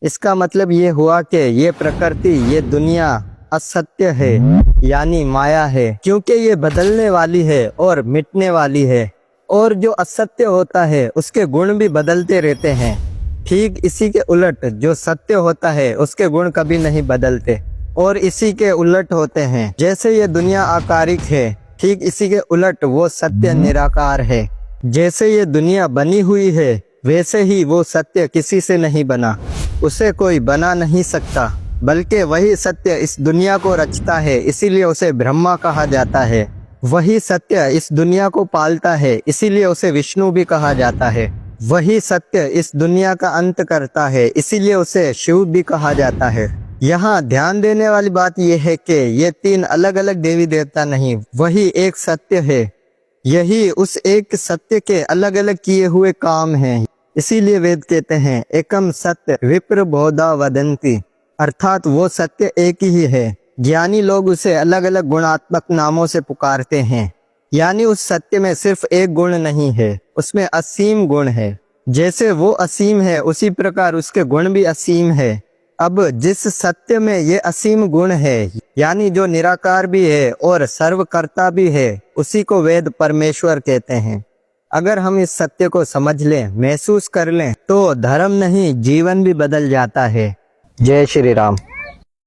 इसका मतलब ये हुआ कि ये प्रकृति, ये दुनिया असत्य है, यानी माया है, क्योंकि ये बदलने वाली है और मिटने वाली है। और जो असत्य होता है उसके गुण भी बदलते रहते हैं। ठीक इसी के उलट जो सत्य होता है उसके गुण कभी नहीं बदलते और इसी के उलट होते हैं। जैसे ये दुनिया आकारिक है, ठीक इसी के उलट वो सत्य निराकार है। जैसे ये दुनिया बनी हुई है, वैसे ही वो सत्य किसी से नहीं बना, उसे कोई बना नहीं सकता, बल्कि वही सत्य इस दुनिया को रचता है, इसीलिए उसे ब्रह्मा कहा जाता है। वही सत्य इस दुनिया को पालता है, इसीलिए उसे विष्णु भी कहा जाता है। वही सत्य इस दुनिया का अंत करता है, इसीलिए उसे शिव भी कहा जाता है। यहाँ ध्यान देने वाली बात यह है कि ये तीन अलग अलग देवी देवता नहीं, वही एक सत्य है। यही उस एक सत्य के अलग अलग किए हुए काम हैं। इसीलिए वेद कहते हैं एकम सत्य विप्र बहुधा वदन्ति, अर्थात वो सत्य एक ही है। ज्ञानी लोग उसे अलग अलग गुणात्मक नामों से पुकारते हैं। यानी उस सत्य में सिर्फ एक गुण नहीं है, उसमें असीम गुण है। जैसे वो असीम है उसी प्रकार उसके गुण भी असीम है। अब जिस सत्य में ये असीम गुण है, यानी जो निराकार भी है और सर्वकर्ता भी है, उसी को वेद परमेश्वर कहते हैं। अगर हम इस सत्य को समझ लें, महसूस कर लें, तो धर्म नहीं जीवन भी बदल जाता है। जय श्री राम।